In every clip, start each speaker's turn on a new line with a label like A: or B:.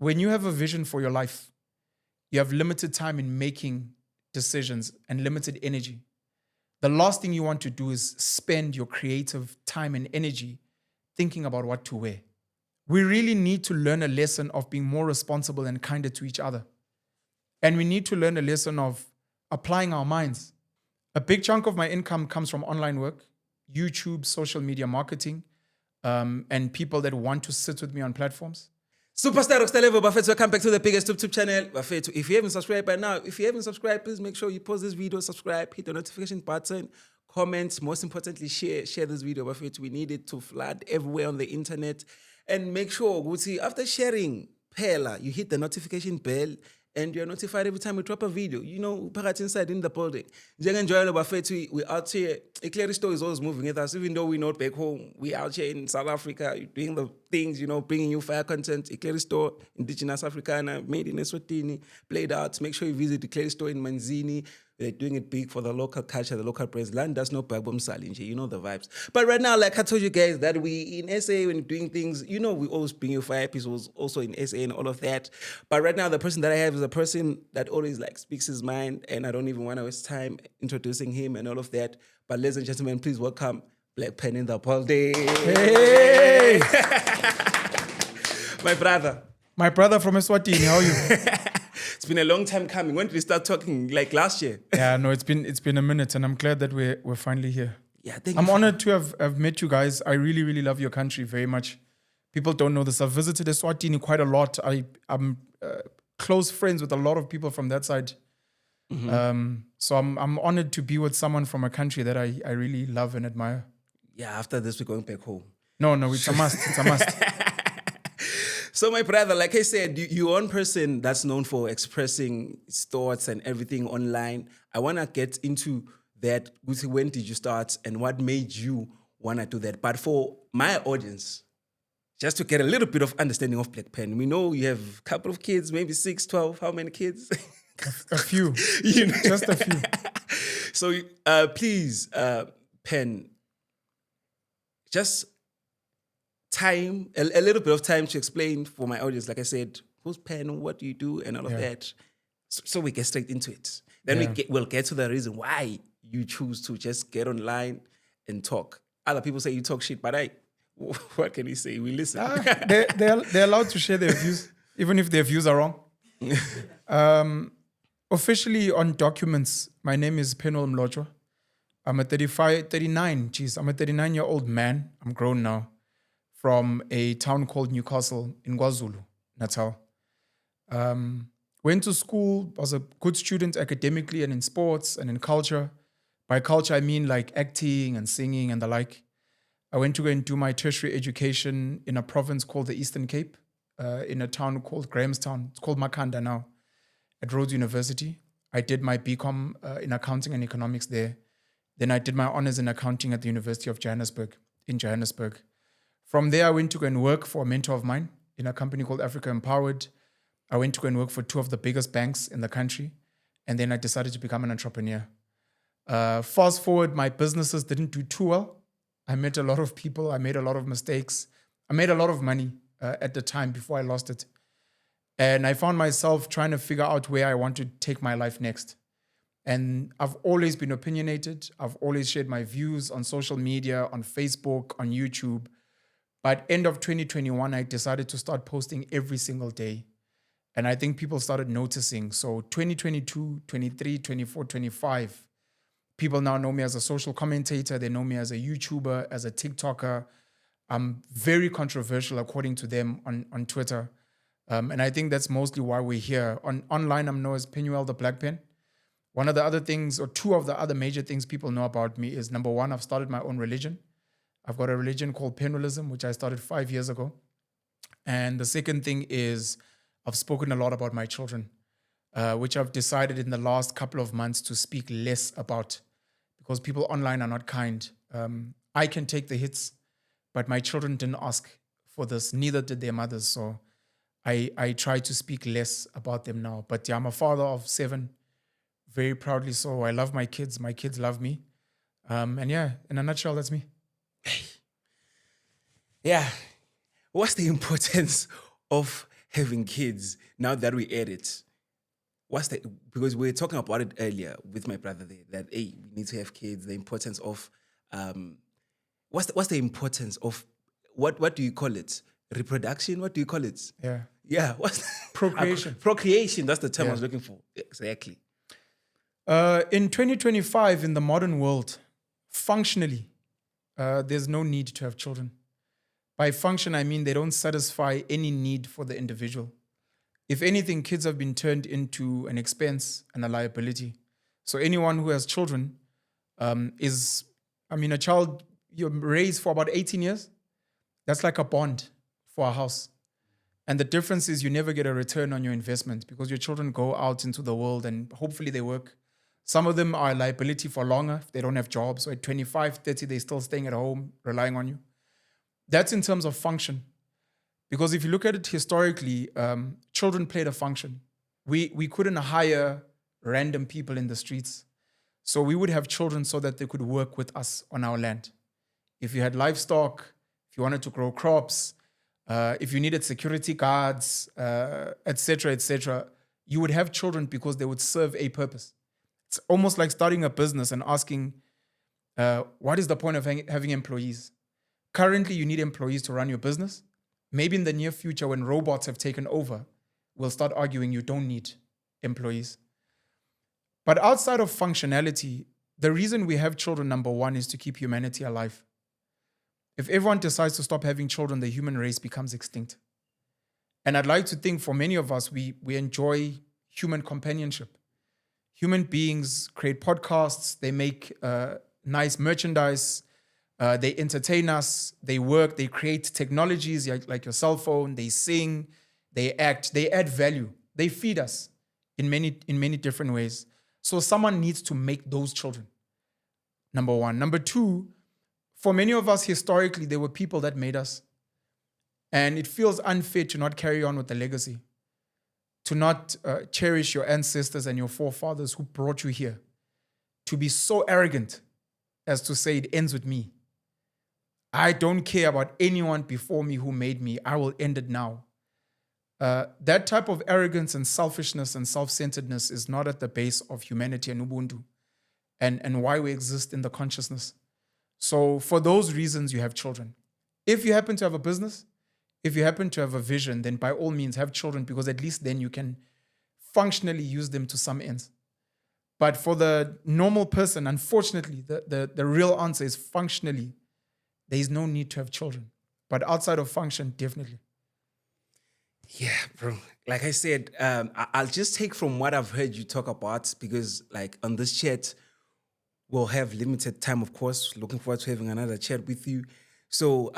A: when you have a vision for your life, you have limited time in making decisions and limited energy. The last thing you want to do is spend your creative time and energy thinking about what to wear. We really need to learn a lesson of being more responsible and kinder to each other. And we need to learn a lesson of applying our minds. A big chunk of my income comes from online work, YouTube, social media marketing, and people that want to sit with me on platforms.
B: Superstar Rockstar Levol, Bafethu, welcome back to the biggest YouTube channel. Bafethu, if you haven't subscribed by now, please make sure you pause this video, subscribe, hit the notification button, comment, most importantly, share this video. Bafethu, we need it to flood everywhere on the internet. And make sure, Guti, after sharing, Pela, you hit the notification bell and you're notified every time we drop a video. You know, Parat inside in the building. Enjoyable Bafethu, we're out here. Ikleri Store is always moving with us, even though we're not back home. We're out here in South Africa doing the things, you know, bringing you fire content. Ikleri Store, Indigenous Africana, made in Eswatini, played out. Make sure you visit Ikleri Store in Manzini. They're doing it big for the local culture, the local brands. Land does no backbone challenge. You know the vibes. But right now, like I told you guys, that we in SA, when doing things, you know, we always bring you fire episodes also in SA and all of that. But right now, the person that I have is a person that always like speaks his mind, and I don't even want to waste time introducing him and all of that. But ladies and gentlemen, please welcome Black Pen in the building.
A: Hey!
B: My brother.
A: My brother from Eswatini, how are you?
B: It's been a long time coming. When did we start talking? Like last year?
A: Yeah, no, it's been a minute, and I'm glad that we're finally here.
B: Yeah, thank
A: I'm
B: you.
A: honored to have met you guys. I really, really love your country very much. People don't know this. I've visited Eswatini quite a lot. I'm close friends with a lot of people from that side. Mm-hmm. So I'm honored to be with someone from a country that I really love and admire.
B: Yeah, after this, we're going back home.
A: No, it's a must. It's a must.
B: So my brother, like I said, you're one person that's known for expressing his thoughts and everything online. I want to get into that. When did you start and what made you want to do that? But for my audience, just to get a little bit of understanding of Black Pen, we know you have a couple of kids, maybe 6, 12. How many kids?
A: A few.
B: You know?
A: Just a few.
B: So please, Pen, just time, a little bit of time to explain for my audience. Like I said, who's Pen, what do you do, and all of that. So we get straight into it. Then we'll get to the reason why you choose to just get online and talk. Other people say you talk shit, but what can you say? We listen.
A: They're allowed to share their views, even if their views are wrong. Officially on documents, my name is Penuel. I'm a 39-year-old man. I'm grown now. From a town called Newcastle in Zulu, Natal. Went to school, was a good student academically and in sports and in culture. By culture, I mean like acting and singing and the like. I went to go and do my tertiary education in a province called the Eastern Cape, in a town called Grahamstown. It's called Makhanda now, at Rhodes University. I did my BCom in accounting and economics there. Then I did my honors in accounting at the University of Johannesburg, in Johannesburg. From there, I went to go and work for a mentor of mine in a company called Africa Empowered. I went to go and work for 2 of the biggest banks in the country. And then I decided to become an entrepreneur. Fast forward, my businesses didn't do too well. I met a lot of people. I made a lot of mistakes. I made a lot of money at the time before I lost it. And I found myself trying to figure out where I want to take my life next. And I've always been opinionated. I've always shared my views on social media, on Facebook, on YouTube. But end of 2021, I decided to start posting every single day. And I think people started noticing. So 2022, 23, 24, 25, people now know me as a social commentator. They know me as a YouTuber, as a TikToker. I'm very controversial, according to them, on Twitter. And I think that's mostly why we're here. Online, I'm known as Penuel the Black Pen. One of the other things, or 2 of the other major things people know about me is, number 1, I've started my own religion. I've got a religion called Penuelism, which I started 5 years ago. And the second thing is I've spoken a lot about my children, which I've decided in the last couple of months to speak less about, because people online are not kind. I can take the hits, but my children didn't ask for this, neither did their mothers. So I try to speak less about them now. But yeah, I'm a father of 7, very proudly so. I love my kids. My kids love me. And yeah, in a nutshell, that's me.
B: Yeah. What's the importance of having kids, now that we edit, because we were talking about it earlier with my brother there, that, hey, we need to have kids, the importance of, what's the importance of, what do you call it? Reproduction? What do you call it?
A: Yeah.
B: Yeah. What's
A: Procreation.
B: Procreation. That's the term I was looking for. Exactly.
A: In 2025, in the modern world, functionally, there's no need to have children. By function, I mean they don't satisfy any need for the individual. If anything, kids have been turned into an expense and a liability. So anyone who has children a child you raise for about 18 years, that's like a bond for a house. And the difference is you never get a return on your investment because your children go out into the world and hopefully they work. Some of them are a liability for longer if they don't have jobs. So at 25, 30, they're still staying at home, relying on you. That's in terms of function. Because if you look at it historically, children played a function. We couldn't hire random people in the streets. So we would have children so that they could work with us on our land. If you had livestock, if you wanted to grow crops, if you needed security guards, etc., you would have children because they would serve a purpose. It's almost like starting a business and asking, what is the point of having employees? Currently, you need employees to run your business. Maybe in the near future, when robots have taken over, we'll start arguing you don't need employees. But outside of functionality, the reason we have children, number one, is to keep humanity alive. If everyone decides to stop having children, the human race becomes extinct. And I'd like to think for many of us, we enjoy human companionship. Human beings create podcasts, they make nice merchandise, they entertain us, they work, they create technologies like your cell phone, they sing, they act, they add value, they feed us in many different ways. So someone needs to make those children, number one. Number two, for many of us historically, there were people that made us. And it feels unfair to not carry on with the legacy, to not cherish your ancestors and your forefathers who brought you here, to be so arrogant as to say it ends with me. I don't care about anyone before me who made me. I will end it now. That type of arrogance and selfishness and self-centeredness is not at the base of humanity and Ubuntu and why we exist in the consciousness. So for those reasons, you have children. If you happen to have a business, if you happen to have a vision, then by all means have children because at least then you can functionally use them to some ends. But for the normal person, unfortunately, the real answer is functionally, there is no need to have children. But outside of function, definitely.
B: Yeah, bro. Like I said, I'll just take from what I've heard you talk about because like on this chat, we'll have limited time, of course. Looking forward to having another chat with you. So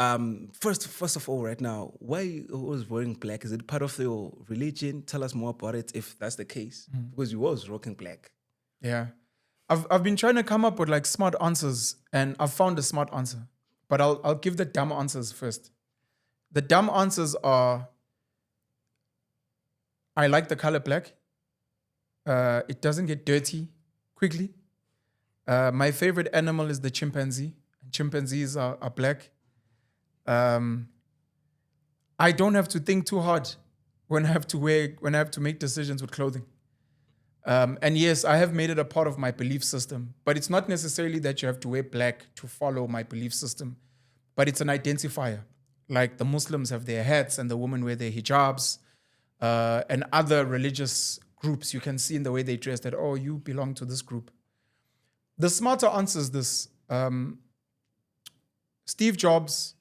B: first of all, right now, why are you always wearing black? Is it part of your religion? Tell us more about it if that's the case. Because you was rocking black.
A: Yeah. I've been trying to come up with like smart answers and I've found a smart answer. But I'll give the dumb answers first. The dumb answers are, I like the color black. It doesn't get dirty quickly. My favorite animal is the chimpanzee. Chimpanzees are black. I don't have to think too hard when I have to make decisions with clothing. And yes, I have made it a part of my belief system, but it's not necessarily that you have to wear black to follow my belief system, but it's an identifier. Like the Muslims have their hats and the women wear their hijabs, and other religious groups, you can see in the way they dress that, oh, you belong to this group. The smarter answer is this. Steve Jobs,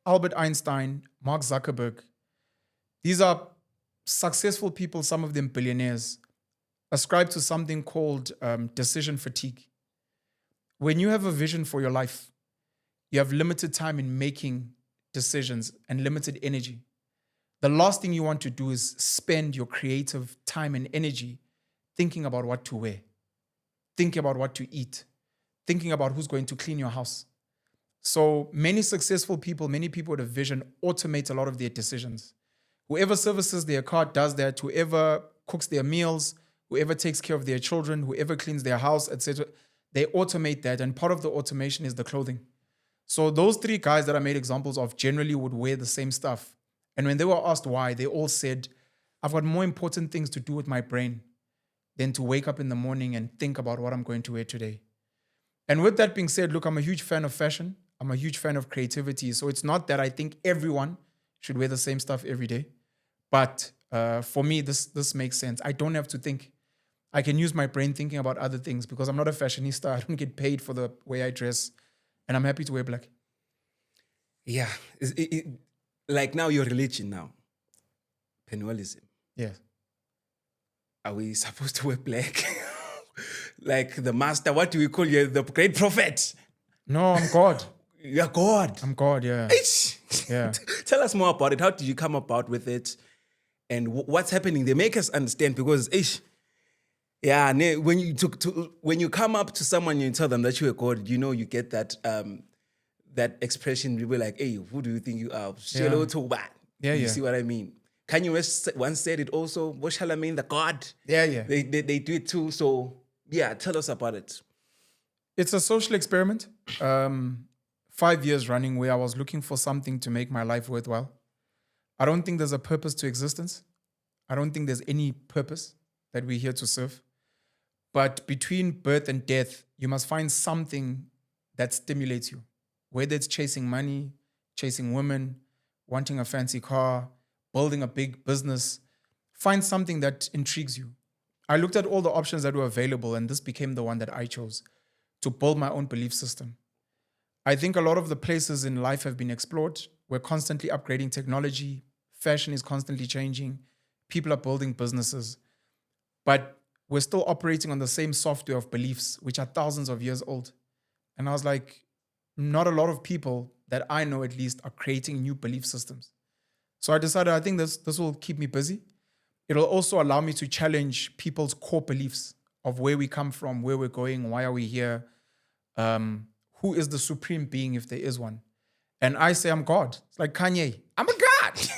A: Albert Einstein, Mark Zuckerberg, these are successful people, some of them billionaires, ascribe to something called decision fatigue. When you have a vision for your life, you have limited time in making decisions and limited energy. The last thing you want to do is spend your creative time and energy thinking about what to wear, thinking about what to eat, thinking about who's going to clean your house. So many successful people, many people with a vision automate a lot of their decisions. Whoever services their car does that. Whoever cooks their meals, whoever takes care of their children, whoever cleans their house, etc., they automate that. And part of the automation is the clothing. So those three guys that I made examples of generally would wear the same stuff. And when they were asked why, they all said, I've got more important things to do with my brain than to wake up in the morning and think about what I'm going to wear today. And with that being said, look, I'm a huge fan of fashion. I'm a huge fan of creativity. So it's not that I think everyone should wear the same stuff every day. But for me, this makes sense. I don't have to think. I can use my brain thinking about other things because I'm not a fashionista. I don't get paid for the way I dress. And I'm happy to wear black.
B: Yeah. Like now your religion now, Penuelism.
A: Yeah.
B: Are we supposed to wear black? Like the master, what do we call you? The great prophet?
A: No, I'm God.
B: You're God.
A: I'm God, yeah. Yeah.
B: Tell us more about it. How did you come about with it? And what's happening? They make us understand because, yeah, when you come up to someone and you tell them that you're God, you know you get that that expression. You were like, hey, who do you think you are?
A: Yeah.
B: You see what I mean? Kanye West once said it also. What shall I mean? The God.
A: Yeah.
B: They do it too. So yeah, tell us about it.
A: It's a social experiment. 5 years running where I was looking for something to make my life worthwhile. I don't think there's a purpose to existence. I don't think there's any purpose that we're here to serve. But between birth and death, you must find something that stimulates you. Whether it's chasing money, chasing women, wanting a fancy car, building a big business, find something that intrigues you. I looked at all the options that were available, and this became the one that I chose to build my own belief system. I think a lot of the places in life have been explored. We're constantly upgrading technology. Fashion is constantly changing. People are building businesses. But we're still operating on the same software of beliefs, which are thousands of years old. And I was like, not a lot of people that I know at least are creating new belief systems. So I decided, I think this will keep me busy. It'll also allow me to challenge people's core beliefs of where we come from, where we're going, why are we here, who is the supreme being if there is one. And I say I'm God. It's like Kanye, I'm a God.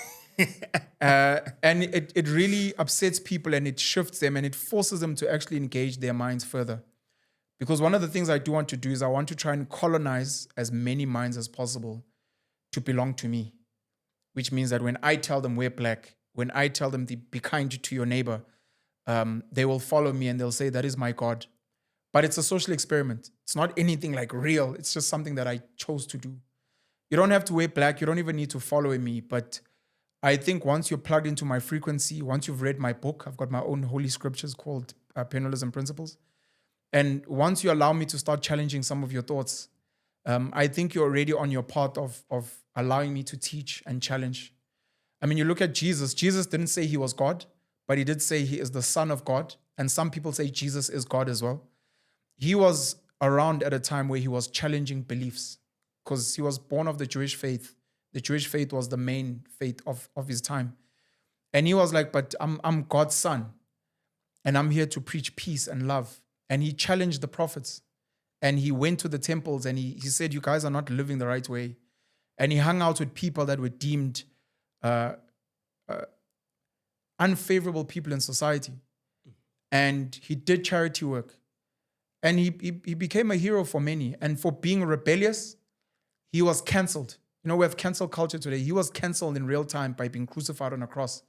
A: And it really upsets people and it shifts them and it forces them to actually engage their minds further. Because one of the things I do want to do is I want to try and colonize as many minds as possible to belong to me. Which means that when I tell them we're black, when I tell them to be kind to your neighbor, they will follow me and they'll say, that is my God. But it's a social experiment. It's not anything like real. It's just something that I chose to do. You don't have to wear black. You don't even need to follow me. But I think once you're plugged into my frequency, once you've read my book, I've got my own holy scriptures called Penuelism Principles. And once you allow me to start challenging some of your thoughts, I think you're already on your path of allowing me to teach and challenge. I mean, you look at Jesus. Jesus didn't say he was God, but he did say he is the Son of God. And some people say Jesus is God as well. He was around at a time where he was challenging beliefs because he was born of the Jewish faith. The Jewish faith was the main faith of his time. And he was like, but I'm God's son. And I'm here to preach peace and love. And he challenged the prophets. And he went to the temples and he said, you guys are not living the right way. And he hung out with people that were deemed unfavorable people in society. And he did charity work. And he became a hero for many. And for being rebellious, he was canceled. You know, we have cancel culture today. He was canceled in real time by being crucified on a cross.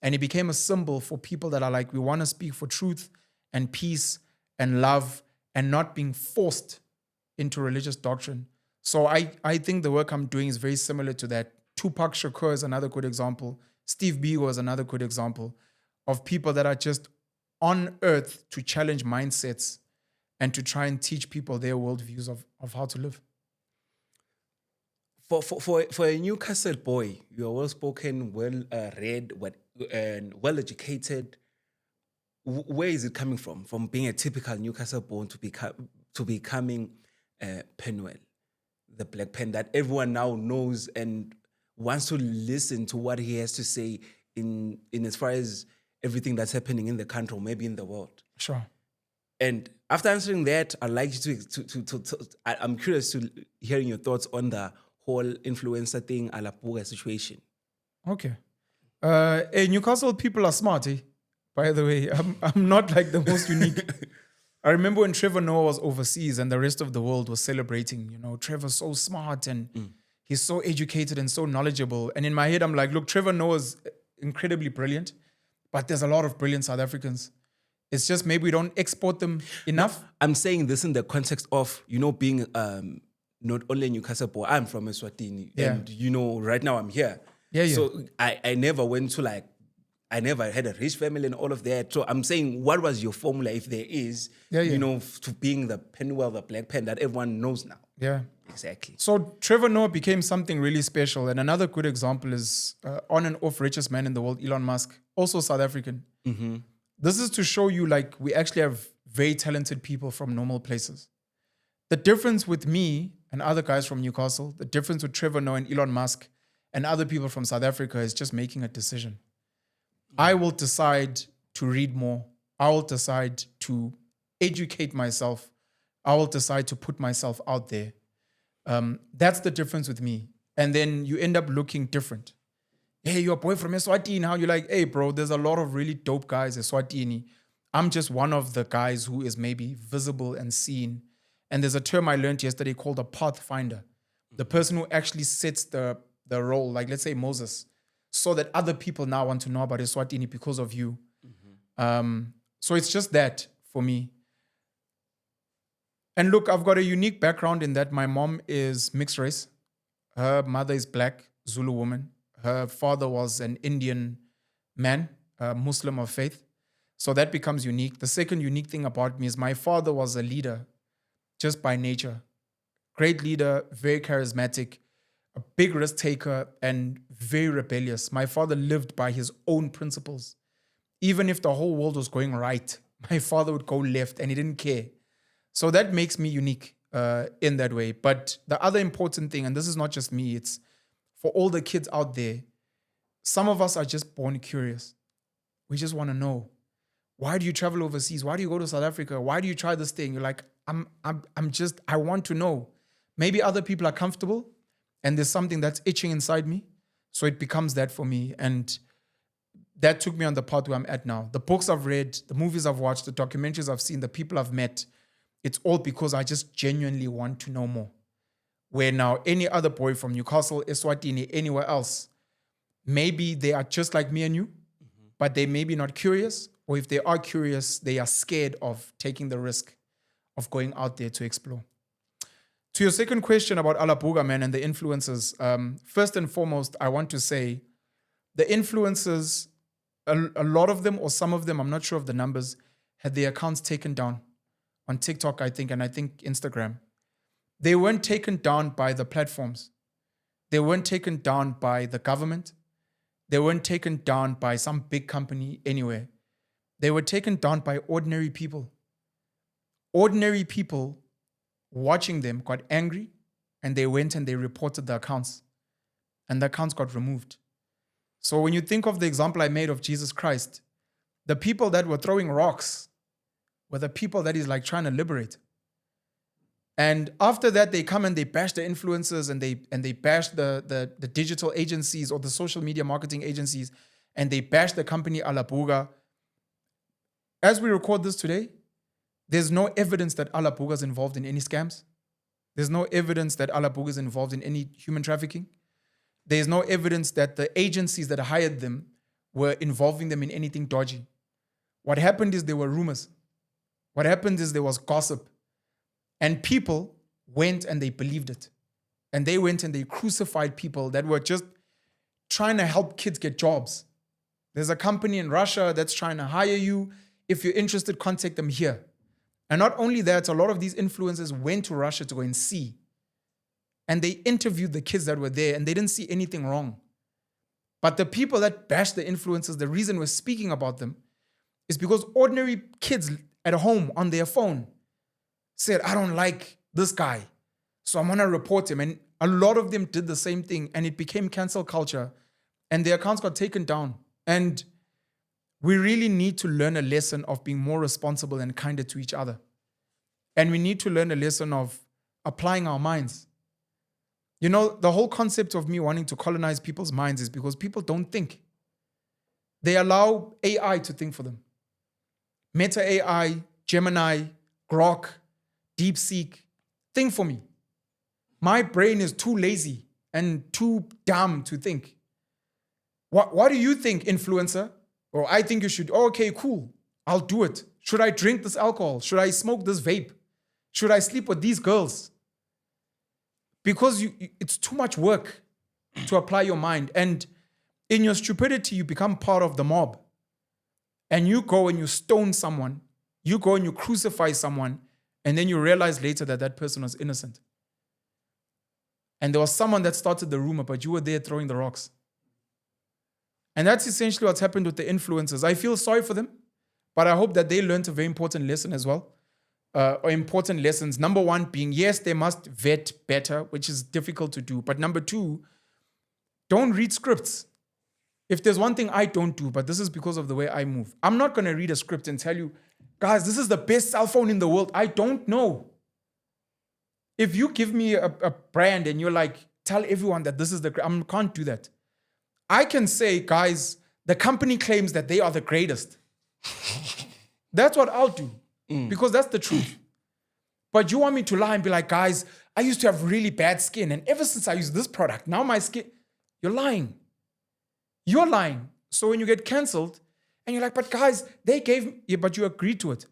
A: And he became a symbol for people that are like, we want to speak for truth and peace and love and not being forced into religious doctrine. So I think the work I'm doing is very similar to that. Tupac Shakur is another good example. Steve Biko is another good example of people that are just on earth to challenge mindsets and to try and teach people their worldviews of how to live.
B: For a Newcastle boy, you are well-spoken, well-read, and well-educated. Where is it coming from? From being a typical Newcastle born to becoming Penuel, the black pen that everyone now knows and wants to listen to what he has to say in as far as everything that's happening in the country or maybe in the world.
A: Sure.
B: And after answering that, I'd like you to I'm curious to hearing your thoughts on the whole influencer thing, Alabuga situation.
A: Okay. Newcastle people are smart, eh? By the way, I'm not like the most unique. I remember when Trevor Noah was overseas and the rest of the world was celebrating, you know, Trevor's so smart and He's so educated and so knowledgeable. And in my head, I'm like, look, Trevor Noah's incredibly brilliant, but there's a lot of brilliant South Africans. It's just maybe we don't export them enough.
B: I'm saying this in the context of, being not only Newcastle, but I'm from Eswatini.
A: Yeah.
B: And, right now I'm here.
A: Yeah, yeah.
B: So I never went to I never had a rich family and all of that. So I'm saying, what was your formula, if there is, to being the Penuel, the black pen that everyone knows now?
A: Yeah.
B: Exactly.
A: So Trevor Noah became something really special. And another good example is on and off richest man in the world, Elon Musk, also South African.
B: Mm-hmm.
A: This is to show you we actually have very talented people from normal places. The difference with me and other guys from Newcastle, the difference with Trevor Noah and Elon Musk and other people from South Africa is just making a decision. I will decide to read more. I will decide to educate myself. I will decide to put myself out there. That's the difference with me. And then you end up looking different. Hey, you're a boy from Eswatini. How you're like, hey, bro, there's a lot of really dope guys in Eswatini. I'm just one of the guys who is maybe visible and seen. And there's a term I learned yesterday called a Pathfinder. The person who actually sets the role, like let's say Moses, so that other people now want to know about Eswatini because of you. Mm-hmm. So it's just that for me. And look, I've got a unique background in that my mom is mixed race. Her mother is black, Zulu woman. Her father was an Indian man, a Muslim of faith. So that becomes unique. The second unique thing about me is my father was a leader just by nature. Great leader, very charismatic, a big risk taker, and very rebellious. My father lived by his own principles. Even if the whole world was going right, my father would go left and he didn't care. So that makes me unique in that way. But the other important thing, and this is not just me, it's for all the kids out there, some of us are just born curious. We just want to know. Why do you travel overseas? Why do you go to South Africa? Why do you try this thing? You're like, I want to know. Maybe other people are comfortable and there's something that's itching inside me. So it becomes that for me. And that took me on the path where I'm at now. The books I've read, the movies I've watched, the documentaries I've seen, the people I've met, it's all because I just genuinely want to know more. Where now any other boy from Newcastle, Eswatini, anywhere else, maybe they are just like me and you, but they may be not curious, or if they are curious, they are scared of taking the risk of going out there to explore. To your second question about Alabuga, man, and the influencers, first and foremost, I want to say the influencers, a lot of them or some of them, I'm not sure of the numbers, had their accounts taken down on TikTok, I think, and I think Instagram. They weren't taken down by the platforms. They weren't taken down by the government. They weren't taken down by some big company anywhere. They were taken down by ordinary people. Ordinary people watching them got angry and they went and they reported the accounts. And the accounts got removed. So when you think of the example I made of Jesus Christ, the people that were throwing rocks were the people that he's like trying to liberate. And after that, they come and they bash the influencers and they bash the digital agencies or the social media marketing agencies, and they bash the company Alabuga. As we record this today, there's no evidence that Alabuga is involved in any scams. There's no evidence that Alabuga is involved in any human trafficking. There's no evidence that the agencies that hired them were involving them in anything dodgy. What happened is there were rumors. What happened is there was gossip. And people went and they believed it. And they went and they crucified people that were just trying to help kids get jobs. There's a company in Russia that's trying to hire you. If you're interested, contact them here. And not only that, a lot of these influencers went to Russia to go and see. And they interviewed the kids that were there and they didn't see anything wrong. But the people that bashed the influencers, the reason we're speaking about them is because ordinary kids at home on their phone said, I don't like this guy, so I'm going to report him. And a lot of them did the same thing, and it became cancel culture, and their accounts got taken down. And we really need to learn a lesson of being more responsible and kinder to each other. And we need to learn a lesson of applying our minds. You know, the whole concept of me wanting to colonize people's minds is because people don't think. They allow AI to think for them. Meta AI, Gemini, Grok, DeepSeek, think for me. My brain is too lazy and too dumb to think. What do you think, influencer? Or I think you should, okay, cool. I'll do it. Should I drink this alcohol? Should I smoke this vape? Should I sleep with these girls? Because it's too much work to apply your mind. And in your stupidity, you become part of the mob. And you go and you stone someone. You go and you crucify someone. And then you realize later that that person was innocent. And there was someone that started the rumor, but you were there throwing the rocks. And that's essentially what's happened with the influencers. I feel sorry for them, but I hope that they learned a very important lesson as well. Or important lessons. Number one being, yes, they must vet better, which is difficult to do. But number two, don't read scripts. If there's one thing I don't do, but this is because of the way I move, I'm not going to read a script and tell you, guys, this is the best cell phone in the world. I don't know. If you give me a brand and you're like, tell everyone that this is the, I can't do that. I can say, guys, the company claims that they are the greatest. That's what I'll do. Because that's the truth. But you want me to lie and be like, guys, I used to have really bad skin. And ever since I used this product, now my skin, you're lying. You're lying. So when you get canceled and you're like, but guys, they gave, yeah, but you agreed to it.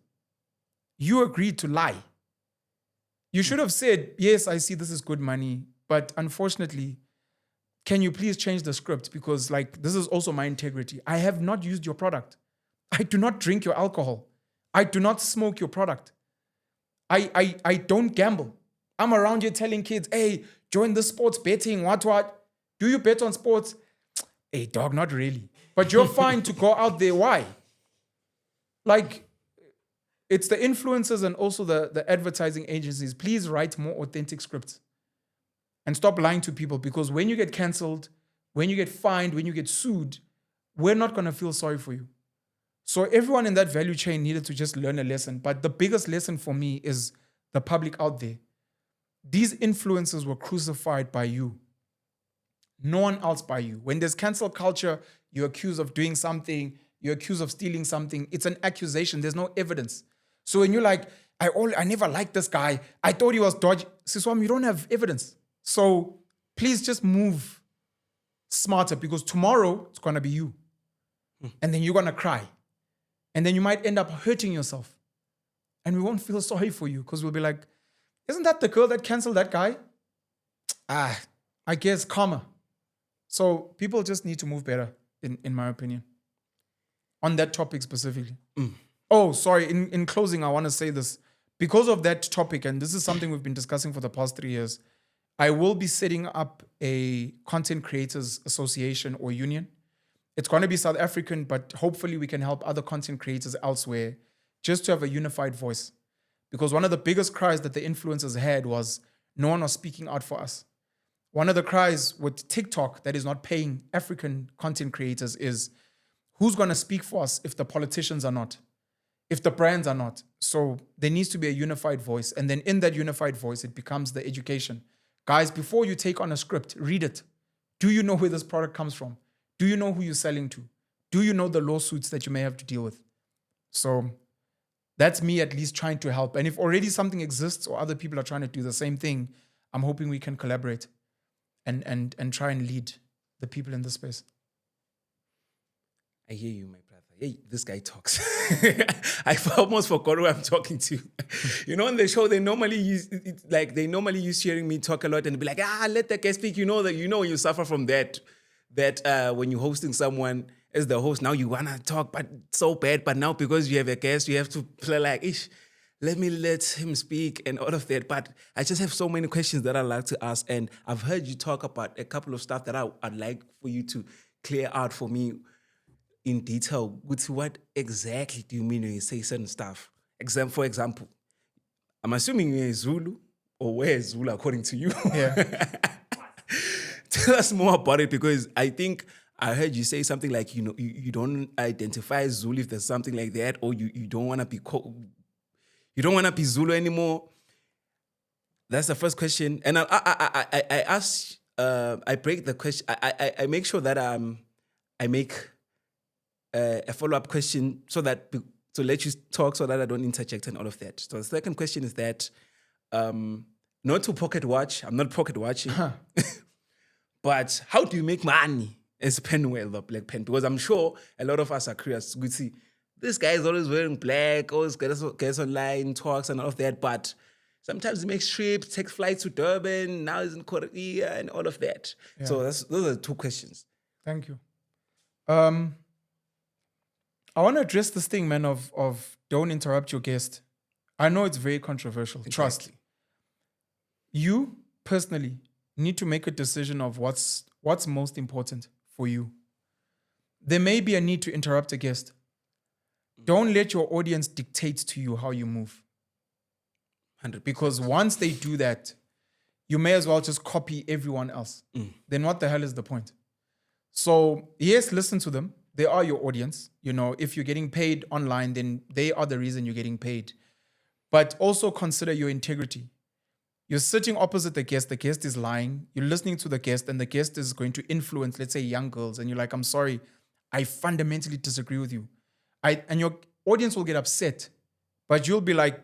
A: You agreed to lie. You should have said, yes, I see this is good money, but unfortunately, can you please change the script? Because like, this is also my integrity. I have not used your product. I do not drink your alcohol. I do not smoke your product. I don't gamble. I'm around here telling kids, hey, join the sports betting, what? Do you bet on sports? Hey, dog, not really. But you're fine to go out there. Why? Like, it's the influencers and also the advertising agencies. Please write more authentic scripts. And stop lying to people, because when you get canceled, when you get fined, when you get sued, we're not going to feel sorry for you. So everyone in that value chain needed to just learn a lesson. But the biggest lesson for me is the public out there. These influencers were crucified by you. No one else by you. When there's cancel culture, you're accused of doing something, you're accused of stealing something. It's an accusation. There's no evidence. So when you're like, I never liked this guy, I thought he was dodgy. Siswam, you don't have evidence. So please just move smarter, because tomorrow it's going to be you. And then you're going to cry. And then you might end up hurting yourself. And we won't feel sorry for you, because we'll be like, isn't that the girl that canceled that guy? I guess karma. So people just need to move better, in my opinion, on that topic specifically. Oh, sorry. In closing, I want to say this. Because of that topic, and this is something we've been discussing for the past 3 years, I will be setting up a content creators association or union. It's going to be South African, but hopefully we can help other content creators elsewhere just to have a unified voice. Because one of the biggest cries that the influencers had was no one was speaking out for us. One of the cries with TikTok that is not paying African content creators is, who's going to speak for us if the politicians are not, if the brands are not? So there needs to be a unified voice. And then in that unified voice, it becomes the education. Guys, before you take on a script, read it. Do you know where this product comes from? Do you know who you're selling to? Do you know the lawsuits that you may have to deal with? So that's me at least trying to help. And if already something exists or other people are trying to do the same thing, I'm hoping we can collaborate and try and lead the people in this space.
B: I hear you, my brother. Hey, this guy talks. I almost forgot who I'm talking to. You know, on the show, they normally use hearing me talk a lot and be like, let the guest speak. You know you suffer from that when you're hosting someone as the host, now you want to talk, but so bad. But now because you have a guest, you have to play like, let him speak and all of that. But I just have so many questions that I'd like to ask. And I've heard you talk about a couple of stuff that I'd like for you to clear out for me in detail. What exactly do you mean when you say certain stuff? For example, I'm assuming you're Zulu, or where is Zulu according to you?
A: Yeah.
B: Tell us more about it, because I think I heard you say something like, you don't identify as Zulu if there's something like that, or you don't want to be you don't want to be Zulu anymore. That's the first question. And I ask, I break the question. I make sure that I make a follow-up question to let you talk, so that I don't interject and all of that. So the second question is that, not to pocket watch. I'm not pocket watching. But how do you make money as Penuel, the black pen? Because I'm sure a lot of us are curious. We see this guy is always wearing black, always gets online, talks and all of that. But sometimes he makes trips, takes flights to Durban. Now he's in Korea and all of that.
A: Yeah.
B: So those are the two questions.
A: Thank you. I want to address this thing, man, of don't interrupt your guest. I know it's very controversial.
B: Exactly.
A: Trust. You personally need to make a decision of what's most important for you. There may be a need to interrupt a guest. Don't let your audience dictate to you how you move.
B: 100%.
A: Because once they do that, you may as well just copy everyone else. Then what the hell is the point? So yes, listen to them. They are your audience. You know, if you're getting paid online, then they are the reason you're getting paid. But also consider your integrity. You're sitting opposite the guest is lying. You're listening to the guest, and the guest is going to influence, let's say, young girls. And you're like, I'm sorry, I fundamentally disagree with you. And your audience will get upset. But you'll be like,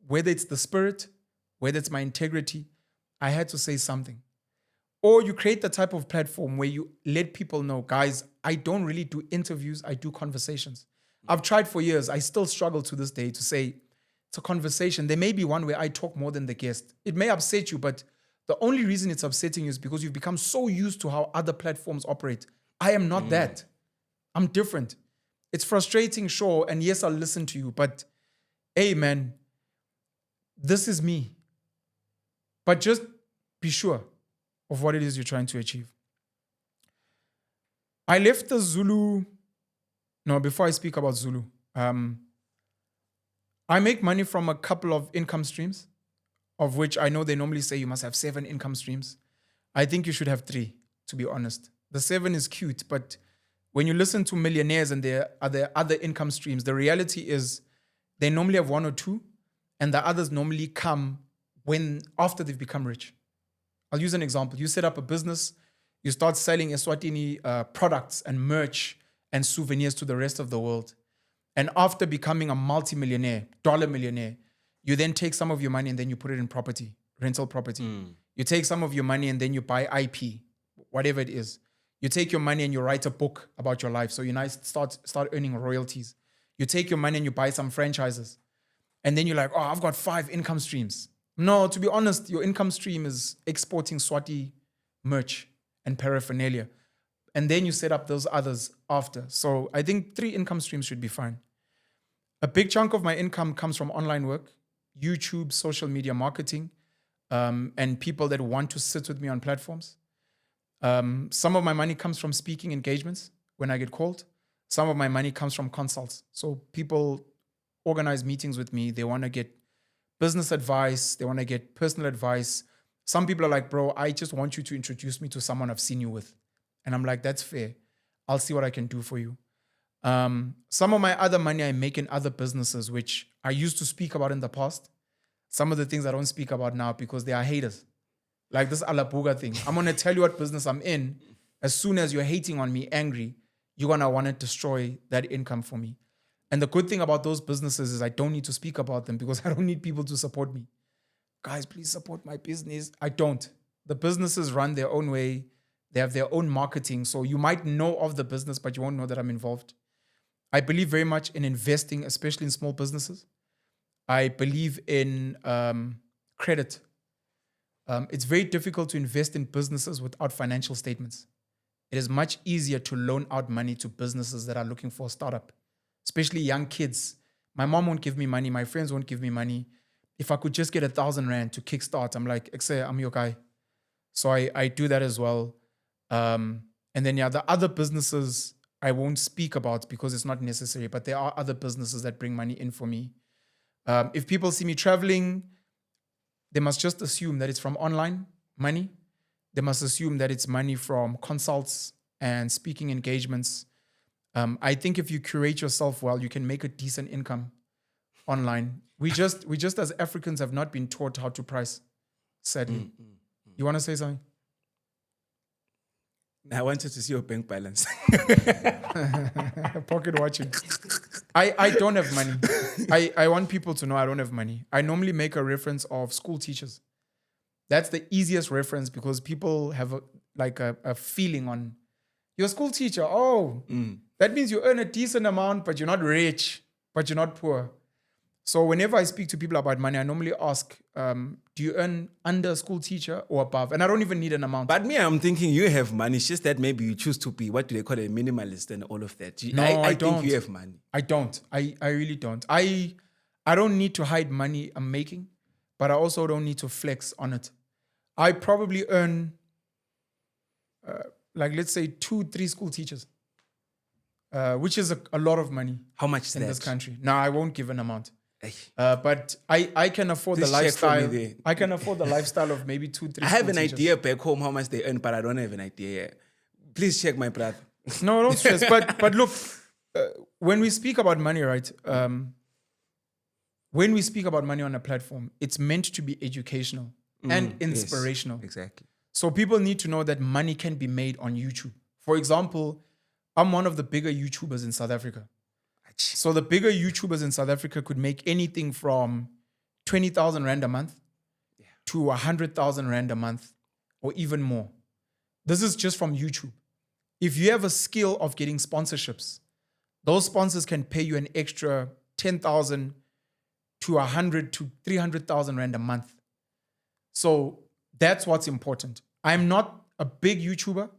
A: whether it's the spirit, whether it's my integrity, I had to say something. Or you create the type of platform where you let people know, guys, I don't really do interviews, I do conversations. I've tried for years. I still struggle to this day to say, it's a conversation. There may be one where I talk more than the guest. It may upset you, but the only reason it's upsetting you is because you've become so used to how other platforms operate. I am not that. I'm different. It's frustrating, sure, and yes, I'll listen to you, but hey, man, this is me. But just be sure of what it is you're trying to achieve. I left the Zulu. No, before I speak about Zulu, I make money from a couple of income streams, of which I know they normally say you must have 7 income streams. I think you should have 3, to be honest. The 7 is cute, but when you listen to millionaires and there are other income streams, the reality is they normally have 1 or 2, and the others normally come after they've become rich. I'll use an example. You set up a business, you start selling Eswatini products and merch and souvenirs to the rest of the world. And after becoming a multi-millionaire, dollar millionaire, you then take some of your money and then you put it in property, rental property. You take some of your money and then you buy IP, whatever it is. You take your money and you write a book about your life. So you now start earning royalties. You take your money and you buy some franchises. And then you're like, oh, I've got 5 income streams. No, to be honest, your income stream is exporting Swati merch and paraphernalia. And then you set up those others after. So I think 3 income streams should be fine. A big chunk of my income comes from online work, YouTube, social media marketing, and people that want to sit with me on platforms. Some of my money comes from speaking engagements when I get called. Some of my money comes from consults. So people organize meetings with me. They want to get business advice. They want to get personal advice. Some people are like, bro, I just want you to introduce me to someone I've seen you with. And I'm like, that's fair. I'll see what I can do for you. Some of my other money I make in other businesses, which I used to speak about in the past. Some of the things I don't speak about now because they are haters. Like this Alabuga thing. I'm going to tell you what business I'm in. As soon as you're hating on me, angry, you're going to want to destroy that income for me. And the good thing about those businesses is I don't need to speak about them because I don't need people to support me. Guys, please support my business. I don't. The businesses run their own way. They have their own marketing. So you might know of the business, but you won't know that I'm involved. I believe very much in investing, especially in small businesses. I believe in credit. It's very difficult to invest in businesses without financial statements. It is much easier to loan out money to businesses that are looking for a startup, especially young kids. My mom won't give me money. My friends won't give me money. If I could just get 1,000 Rand to kickstart, I'm like, Ikse, I'm your guy. So I do that as well. And then, the other businesses I won't speak about because it's not necessary, but there are other businesses that bring money in for me. If people see me traveling, they must just assume that it's from online money. They must assume that it's money from consults and speaking engagements. I think if you curate yourself well, you can make a decent income online. We just as Africans have not been taught how to price, sadly. You want to say something?
B: I wanted to see your bank balance.
A: Pocket watching. I don't have money. I want people to know I don't have money. I normally make a reference of school teachers. That's the easiest reference because people like a feeling on, you're a school teacher. Oh, that means you earn a decent amount, but you're not rich, but you're not poor. So whenever I speak to people about money, I normally ask, do you earn under a school teacher or above? And I don't even need an amount.
B: But me, I'm thinking you have money. It's just that maybe you choose to be, what do they call it, minimalist and all of that.
A: No, I don't.
B: think you have money.
A: I don't. I really don't. I don't need to hide money I'm making, but I also don't need to flex on it. I probably earn, like, let's say 2-3 school teachers, which is a lot of money.
B: How much is
A: in
B: that?
A: this country? No, I won't give an amount. But I can afford
B: Please
A: the
B: check for
A: lifestyle.
B: me there.
A: I can afford the lifestyle of maybe 2-3.
B: I have an idea back home how much they earn, but I don't have an idea yet. Please check, my brother.
A: No, don't stress. but look, when we speak about money, right? When we speak about money on a platform, it's meant to be educational and inspirational.
B: Yes, exactly.
A: So people need to know that money can be made on YouTube. For example, I'm one of the bigger YouTubers in South Africa. So the bigger YouTubers in South Africa could make anything from 20,000 Rand a month to 100,000 Rand a month or even more. This is just from YouTube. If you have a skill of getting sponsorships, those sponsors can pay you an extra 10,000 to 100 to 300,000 Rand a month. So that's what's important. I'm not a big YouTuber,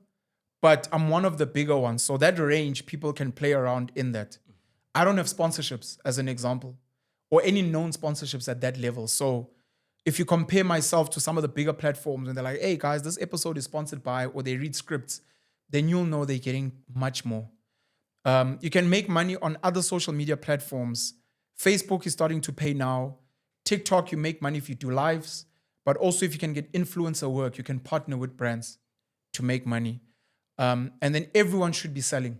A: but I'm one of the bigger ones. So that range, people can play around in that. I don't have sponsorships, as an example, or any known sponsorships at that level. So if you compare myself to some of the bigger platforms and they're like, hey guys, this episode is sponsored by, or they read scripts, then you'll know they're getting much more. You can make money on other social media platforms. Facebook is starting to pay now. TikTok, you make money if you do lives. But also if you can get influencer work, you can partner with brands to make money. And then everyone should be selling.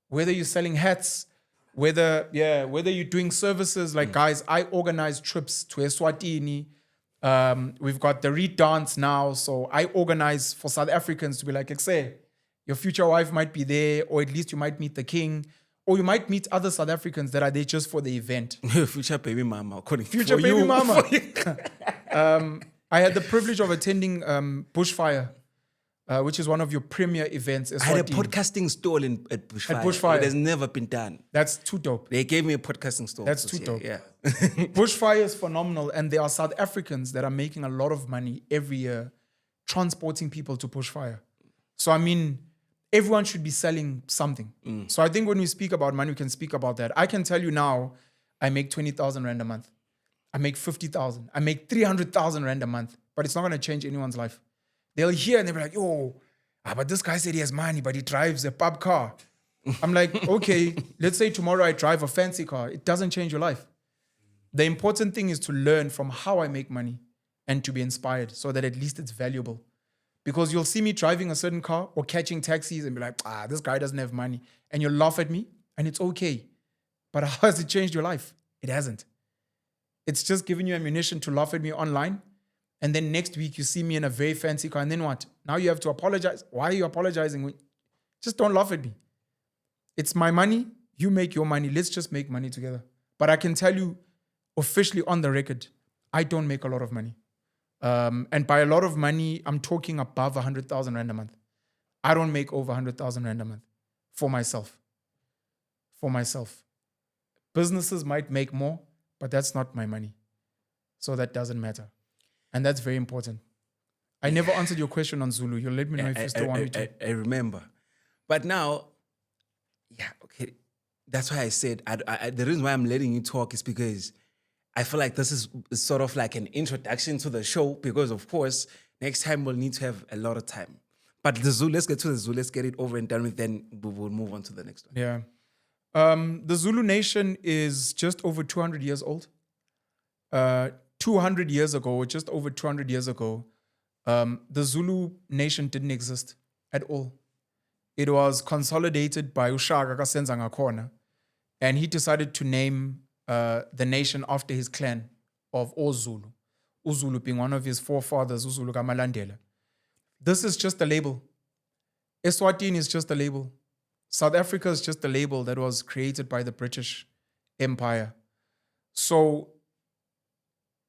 A: Whether you're selling hats, whether you're doing services, like guys, I organize trips to Eswatini. We've got the Reed Dance now. So I organize for South Africans to be like, say, your future wife might be there, or at least you might meet the king, or you might meet other South Africans that are there just for the event.
B: Future baby mama.
A: Future baby mama. I had the privilege of attending Bushfire, which is one of your premier events.
B: I had a podcasting stall at Bushfire.
A: At Bushfire.
B: It has never been done.
A: That's too dope.
B: They gave me a podcasting stall.
A: That's too dope.
B: Yeah.
A: Bushfire is phenomenal, and there are South Africans that are making a lot of money every year transporting people to Bushfire. So, I mean, everyone should be selling something. So I think when we speak about money, we can speak about that. I can tell you now, I make 20,000 Rand a month. I make 50,000. I make 300,000 Rand a month. But it's not going to change anyone's life. They'll hear and they'll be like, yo, but this guy said he has money, but he drives a pub car. I'm like, okay, let's say tomorrow I drive a fancy car. It doesn't change your life. The important thing is to learn from how I make money and to be inspired so that at least it's valuable. Because you'll see me driving a certain car or catching taxis and be like, this guy doesn't have money. And you'll laugh at me and it's okay. But how has it changed your life? It hasn't. It's just giving you ammunition to laugh at me online. And then next week you see me in a very fancy car. And then what? Now you have to apologize. Why are you apologizing? Just don't laugh at me. It's my money. You make your money. Let's just make money together. But I can tell you officially on the record, I don't make a lot of money. And by a lot of money, I'm talking above 100,000 Rand a month. I don't make over 100,000 Rand a month for myself. For myself. Businesses might make more, but that's not my money. So that doesn't matter. And that's very important. I never answered your question on Zulu. You'll let me know if you still want me to.
B: I remember. But now, okay. That's why I said, the reason why I'm letting you talk is because I feel like this is sort of like an introduction to the show because, of course, next time we'll need to have a lot of time. But the Zulu, let's get to the Zulu. Let's get it over and done with. Then we will move on to the next one.
A: Yeah. The Zulu nation is just over 200 years old. 200 years ago, just over 200 years ago, the Zulu nation didn't exist at all. It was consolidated by Ushaka Kasenza Ngakhona, and he decided to name the nation after his clan of Ozulu. Uzulu being one of his forefathers, Uzulu Kamalandela. This is just a label. Eswatini is just a label. South Africa is just a label that was created by the British Empire. So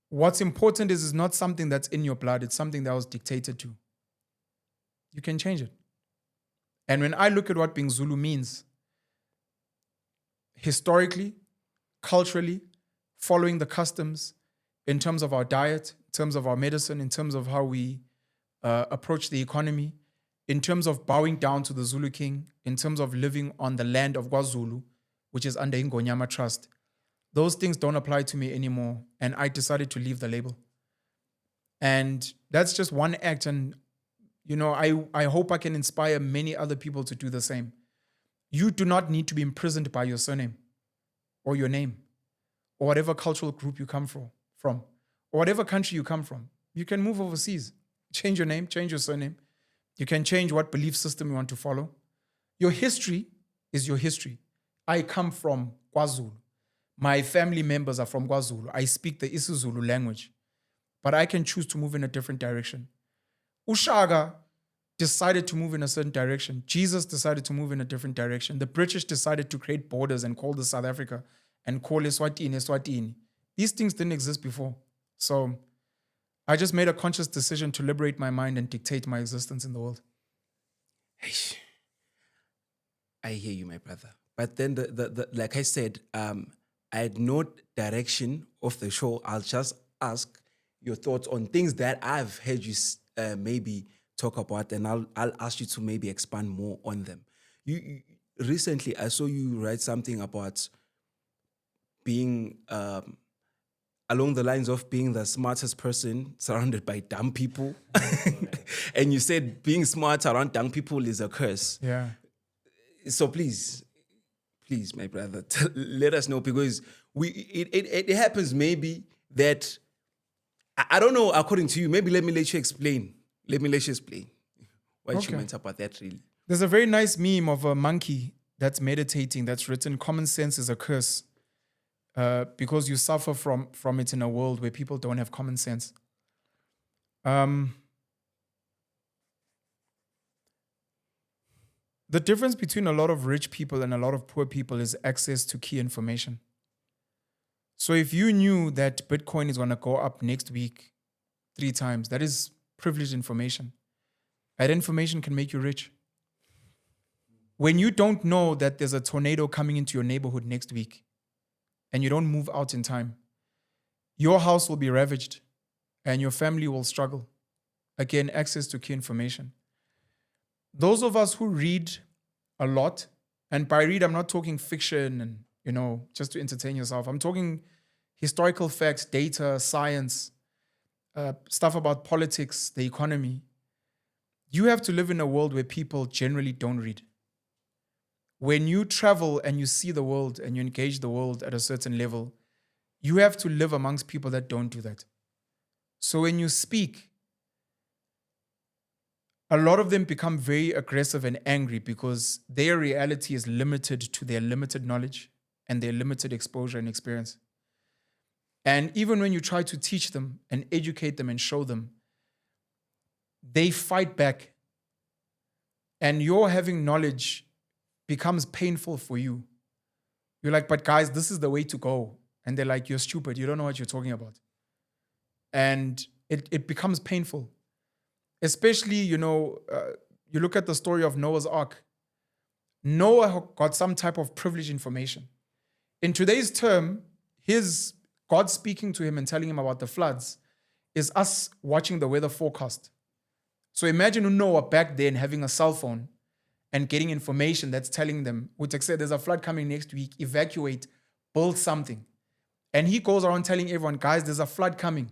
A: what's important is not something that's in your blood. It's something that was dictated to. you can change it. And when I look at what being Zulu means, historically, culturally, following the customs, in terms of our diet, in terms of our medicine, in terms of how we approach the economy, in terms of bowing down to the Zulu king, in terms of living on the land of KwaZulu, which is under Ingonyama Trust, those things don't apply to me anymore. And I decided to leave the label. And that's just one act. And, I hope I can inspire many other people to do the same. You do not need to be imprisoned by your surname or your name or whatever cultural group you come from or whatever country you come from. You can move overseas, change your name, change your surname. You can change what belief system you want to follow. Your history is your history. I come from KwaZulu. My family members are from KwaZulu. I speak the isiZulu language. But I can choose to move in a different direction. Ushaka decided to move in a certain direction. Jesus decided to move in a different direction. The British decided to create borders and call this South Africa and call Eswatini, Eswatini. These things didn't exist before. So I just made a conscious decision to liberate my mind and dictate my existence in the world.
B: I hear you, my brother. But then, like I said, I had no direction of the show. I'll just ask your thoughts on things that I've heard you maybe talk about, and I'll ask you to maybe expand more on them. You recently, I saw you write something about being along the lines of being the smartest person surrounded by dumb people. And you said being smart around dumb people is a curse.
A: Yeah.
B: So please, my brother, let us know, because it happens maybe that, I don't know, according to you, maybe let me let you explain. Let me let you explain what you meant about that, really.
A: There's a very nice meme of a monkey that's meditating that's written, common sense is a curse. Because you suffer from it in a world where people don't have common sense. The difference between a lot of rich people and a lot of poor people is access to key information. So if you knew that Bitcoin is going to go up next week 3 times, that is privileged information. That information can make you rich. When you don't know that there's a tornado coming into your neighborhood next week, and you don't move out in time, your house will be ravaged and your family will struggle. Again, access to key information. Those of us who read a lot, and by read, I'm not talking fiction and, just to entertain yourself. I'm talking historical facts, data, science, stuff about politics, the economy. You have to live in a world where people generally don't read. When you travel and you see the world and you engage the world at a certain level, you have to live amongst people that don't do that. So when you speak, a lot of them become very aggressive and angry because their reality is limited to their limited knowledge and their limited exposure and experience. And even when you try to teach them and educate them and show them, they fight back. And your having knowledge becomes painful for you. You're like, but guys, this is the way to go. And they're like, you're stupid. You don't know what you're talking about. And it becomes painful. Especially, you look at the story of Noah's Ark. Noah got some type of privileged information. In today's term, his God speaking to him and telling him about the floods is us watching the weather forecast. So imagine Noah back then having a cell phone and getting information that's telling them, which said there's a flood coming next week, evacuate, build something. And he goes around telling everyone, guys, there's a flood coming.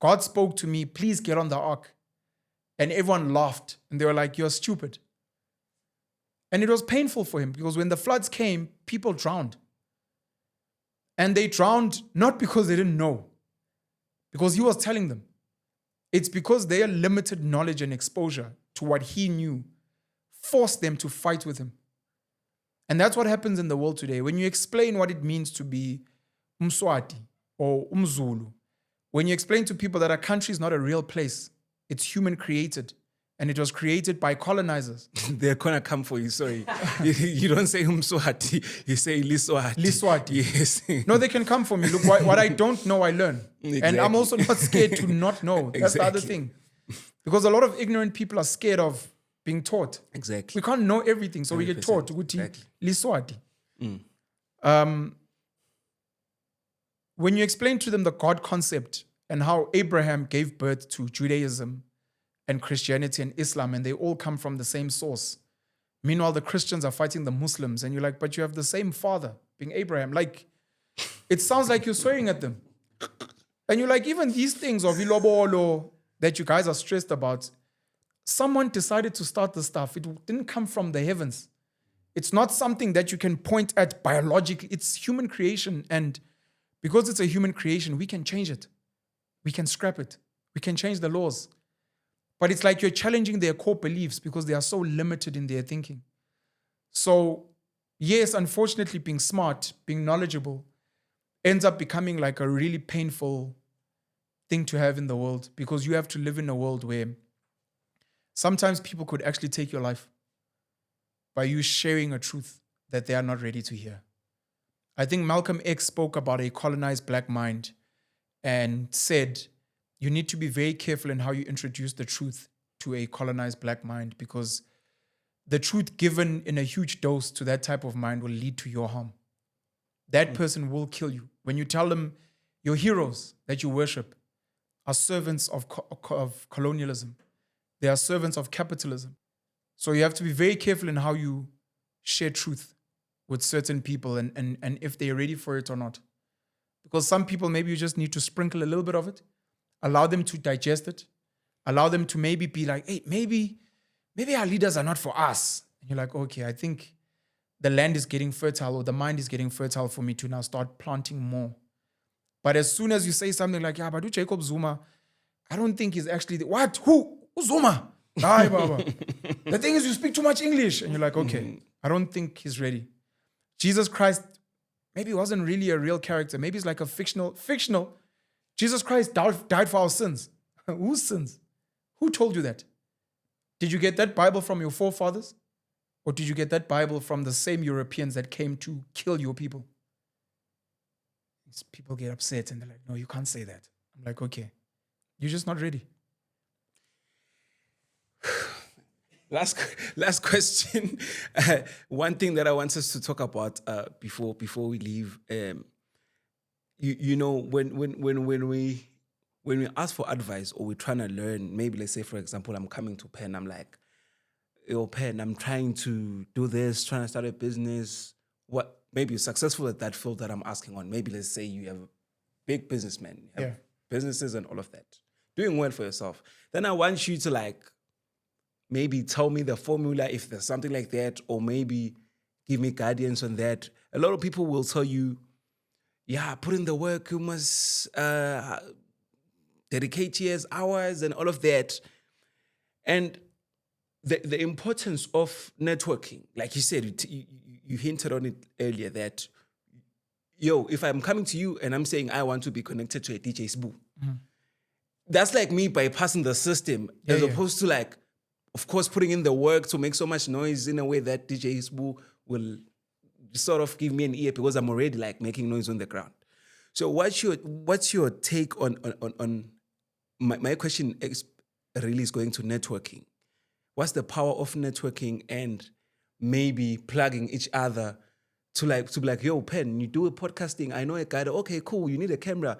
A: God spoke to me, please get on the ark. And everyone laughed and they were like, you're stupid. And it was painful for him because when the floods came, people drowned. And they drowned not because they didn't know, because he was telling them. It's because their limited knowledge and exposure to what he knew forced them to fight with him. And that's what happens in the world today. When you explain what it means to be Umswati or Umzulu, when you explain to people that a country is not a real place, it's human created, and it was created by colonizers.
B: They're going to come for you, sorry. You don't say Umswati, you say Liswati.
A: Liswati.
B: Yes.
A: No, they can come for me. Look, what I don't know, I learn. Exactly. And I'm also not scared to not know. That's the other thing. Because a lot of ignorant people are scared of being taught.
B: Exactly.
A: We can't know everything, so we get
B: 100%.
A: taught. Ukuthi
B: Exactly.
A: liswati.
B: Mm.
A: When you explain to them the God concept and how Abraham gave birth to Judaism and Christianity and Islam, and they all come from the same source. Meanwhile, the Christians are fighting the Muslims, and you're like, but you have the same father, being Abraham. Like, it sounds like you're swearing at them. And you're like, even these things of ilobolo that you guys are stressed about, someone decided to start the stuff. It didn't come from the heavens. It's not something that you can point at biologically. It's human creation. And because it's a human creation, we can change it. We can scrap it. We can change the laws. But it's like you're challenging their core beliefs because they are so limited in their thinking. So, yes, unfortunately, being smart, being knowledgeable, ends up becoming like a really painful thing to have in the world, because you have to live in a world where sometimes people could actually take your life by you sharing a truth that they are not ready to hear. I think Malcolm X spoke about a colonized black mind and said, you need to be very careful in how you introduce the truth to a colonized black mind, because the truth given in a huge dose to that type of mind will lead to your harm. That person will kill you. When you tell them your heroes that you worship are servants of colonialism, they are servants of capitalism. So you have to be very careful in how you share truth with certain people and if they're ready for it or not. Because some people, maybe you just need to sprinkle a little bit of it, allow them to digest it, allow them to maybe be like, hey, maybe our leaders are not for us. And you're like, okay, I think the land is getting fertile, or the mind is getting fertile for me to now start planting more. But as soon as you say something like, yeah, but Jacob Zuma, I don't think he's actually, what? Who? Who's Zuma? Hi, Baba. The thing is, you speak too much English. And you're like, okay, I don't think he's ready. Jesus Christ, maybe he wasn't really a real character. Maybe he's like a fictional. Jesus Christ died for our sins. Whose sins? Who told you that? Did you get that Bible from your forefathers? Or did you get that Bible from the same Europeans that came to kill your people? People get upset and they're like, no, you can't say that. I'm like, okay, you're just not ready.
B: Last question. One thing that I want us to talk about before we leave. You know, when we ask for advice or we're trying to learn, maybe let's say, for example, I'm coming to Pen, I'm like, yo, Pen, I'm trying to do this, trying to start a business. What? Maybe you're successful at that field that I'm asking on. Maybe let's say you have a big businessman, you have businesses and all of that, doing well for yourself. Then I want you to like maybe tell me the formula if there's something like that, or maybe give me guidance on that. A lot of people will tell you, yeah, put in the work, you must dedicate years, hours, and all of that. And the importance of networking, like you said, you hinted on it earlier that, yo, if I'm coming to you and I'm saying I want to be connected to a DJ Sbu, that's like me bypassing the system as opposed to like, of course, putting in the work to make so much noise in a way that DJ Sbu will sort of give me an ear because I'm already like making noise on the ground. So what's your take on my question really is going to networking. What's the power of networking and maybe plugging each other to be like, yo, Pen, you do a podcasting. I know a guy that, okay, cool, you need a camera.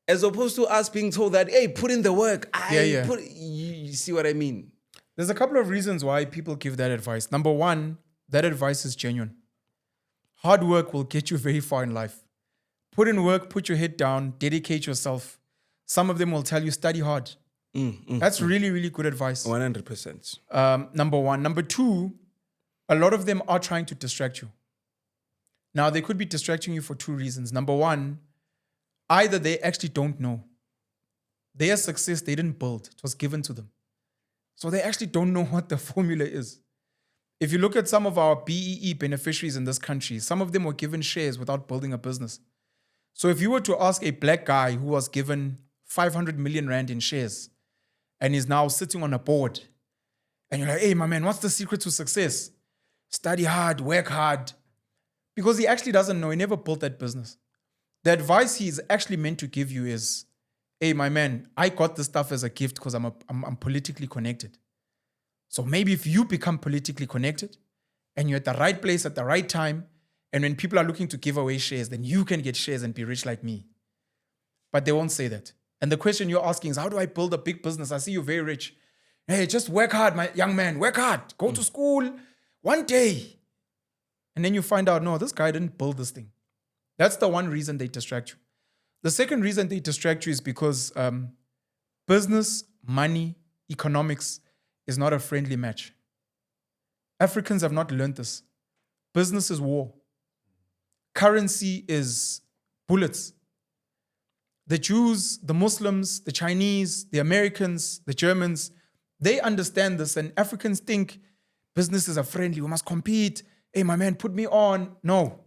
B: As opposed to us being told that, hey, put in the work. You see what I mean?
A: There's a couple of reasons why people give that advice. Number one, that advice is genuine. Hard work will get you very far in life. Put in work, put your head down, dedicate yourself. Some of them will tell you study hard. That's really, really good advice.
B: 100%.
A: Number one. Number two, a lot of them are trying to distract you. Now, they could be distracting you for two reasons. Number one, either they actually don't know. Their success, they didn't build. It was given to them. So they actually don't know what the formula is. If you look at some of our BEE beneficiaries in this country, some of them were given shares without building a business. So if you were to ask a black guy who was given 500 million rand in shares and is now sitting on a board, and you're like, hey, my man, what's the secret to success? Study hard, work hard. Because he actually doesn't know. He never built that business. The advice he's actually meant to give you is, hey, my man, I got this stuff as a gift because I'm politically connected. So maybe if you become politically connected and you're at the right place at the right time, and when people are looking to give away shares, then you can get shares and be rich like me. But they won't say that. And the question you're asking is, how do I build a big business? I see you very rich. Hey, just work hard, my young man. Work hard. Go to school one day. And then you find out, no, this guy didn't build this thing. That's the one reason they distract you. The second reason they distract you is because business, money, economics is not a friendly match. Africans have not learned this. Business is war. Currency is bullets. The Jews, the Muslims, the Chinese, the Americans, the Germans, they understand this, and Africans think businesses are friendly. We must compete. Hey, my man, put me on. No.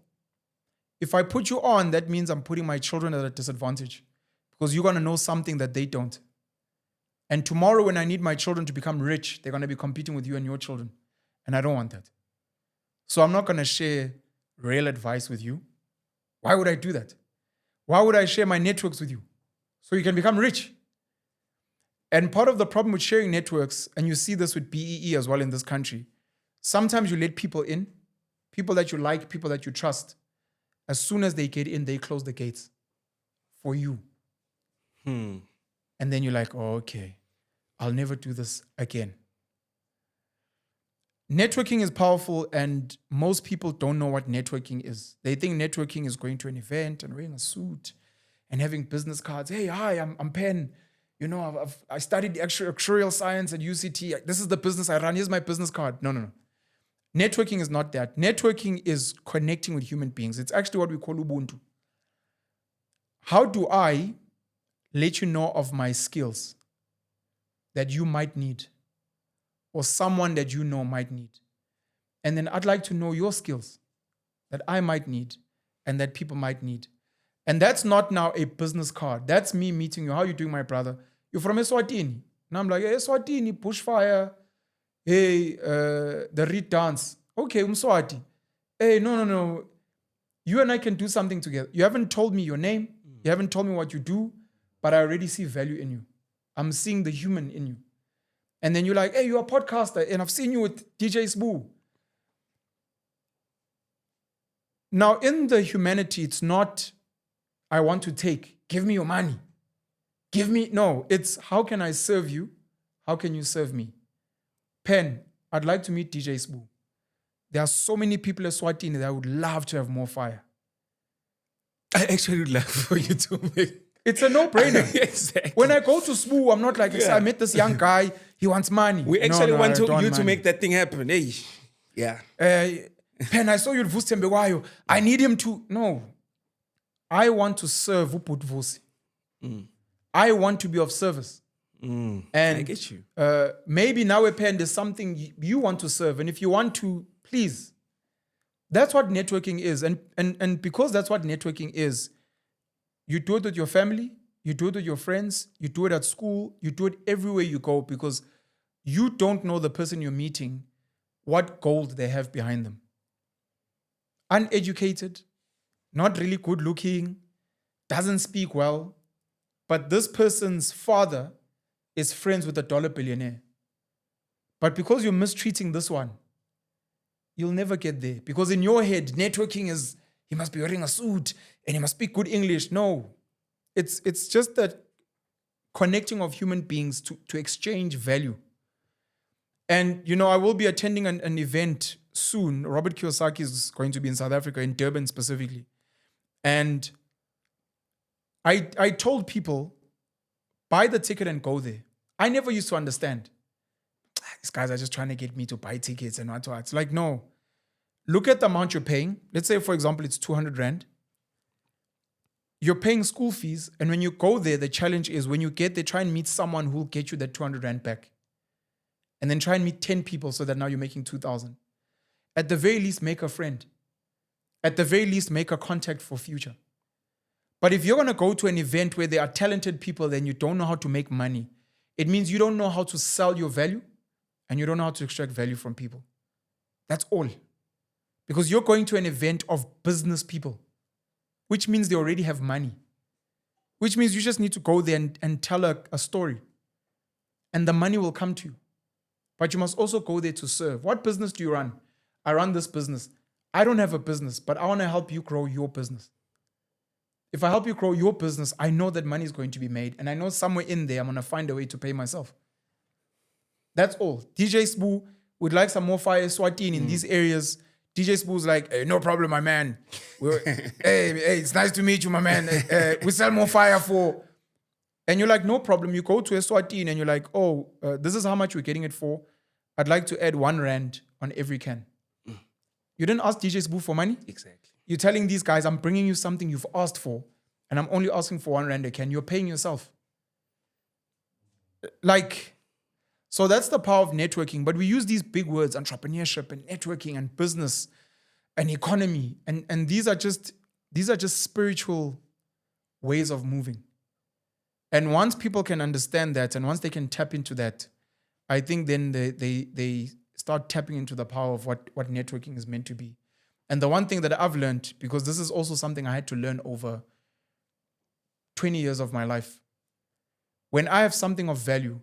A: If I put you on, that means I'm putting my children at a disadvantage because you're going to know something that they don't. And tomorrow when I need my children to become rich, they're going to be competing with you and your children. And I don't want that. So I'm not going to share real advice with you. Why would I do that? Why would I share my networks with you? So you can become rich. And part of the problem with sharing networks, and you see this with BEE as well in this country, sometimes you let people in, people that you like, people that you trust. As soon as they get in, they close the gates for you. And then you're like, oh, okay, I'll never do this again. Networking is powerful, and most people don't know what networking is. They think networking is going to an event and wearing a suit and having business cards. Hey, hi, I'm Pen. You know, I studied actuarial science at UCT. This is the business I run. Here's my business card. No. Networking is not that. Networking is connecting with human beings. It's actually what we call Ubuntu. How do I let you know of my skills that you might need, or someone that you know might need? And then I'd like to know your skills that I might need and that people might need. And that's not now a business card. That's me meeting you. How are you doing, my brother? You're from Eswatini. And I'm like, hey, Eswatini, bushfire. Hey, the Reed dance. Okay, Umswati. Hey, no. You and I can do something together. You haven't told me your name. You haven't told me what you do, but I already see value in you. I'm seeing the human in you. And then you're like, hey, you're a podcaster, and I've seen you with DJ Sbu. Now, in the humanity, it's not, I want to take. Give me your money. No, it's how can I serve you? How can you serve me? Pen, I'd like to meet DJ Sbu. There are so many people in Swatini that I would love to have more fire.
B: I actually would love for you to make...
A: It's a no-brainer.
B: Exactly.
A: When I go to Sbu, I'm not like, I met this young guy, he wants money.
B: We actually want you
A: money.
B: to make that thing happen. Hey, yeah.
A: Pen, I saw you at Vustembewayo. I need him to... No. I want to serve Uputvusi. I want to be of service. And
B: I get you.
A: Maybe now, Pen, there's something you want to serve. And if you want to, please. That's what networking is. And because that's what networking is, you do it with your family, you do it with your friends, you do it at school, you do it everywhere you go, because you don't know the person you're meeting, what gold they have behind them. Uneducated, not really good looking, doesn't speak well, but this person's father is friends with a dollar billionaire. But because you're mistreating this one, you'll never get there. Because in your head, networking is, he must be wearing a suit and he must speak good English. No, it's just that connecting of human beings to exchange value. And, you know, I will be attending an event soon. Robert Kiyosaki is going to be in South Africa, in Durban specifically. And I told people, buy the ticket and go there. I never used to understand. These guys are just trying to get me to buy tickets and what. It's like, no. Look at the amount you're paying. Let's say, for example, it's 200 Rand. You're paying school fees. And when you go there, the challenge is when you get there, try and meet someone who will get you that 200 Rand back. And then try and meet 10 people so that now you're making 2,000. At the very least, make a friend. At the very least, make a contact for future. But if you're going to go to an event where there are talented people, then you don't know how to make money. It means you don't know how to sell your value and you don't know how to extract value from people. That's all. Because you're going to an event of business people, which means they already have money, which means you just need to go there and tell a story, and the money will come to you. but you must also go there to serve. What business do you run? I run this business. I don't have a business, but I want to help you grow your business. If I help you grow your business, I know that money is going to be made. And I know somewhere in there, I'm going to find a way to pay myself. That's all. DJ Sbu would like some more fire Swatini in these areas. DJ Sbu's like, hey, no problem, my man. Hey, it's nice to meet you, my man. We sell more fire for... And you're like, no problem. You go to Eswatini and you're like, oh, this is how much we're getting it for. I'd like to add 1 rand on every can. You didn't ask DJ Sbu for money?
B: Exactly.
A: You're telling these guys, I'm bringing you something you've asked for, and I'm only asking for 1 rand a can. You're paying yourself. Like, so that's the power of networking. But we use these big words, entrepreneurship and networking and business and economy. And these are just spiritual ways of moving. And once people can understand that, and once they can tap into that, I think then they start tapping into the power of what networking is meant to be. And the one thing that I've learned, because this is also something I had to learn over 20 years of my life, when I have something of value,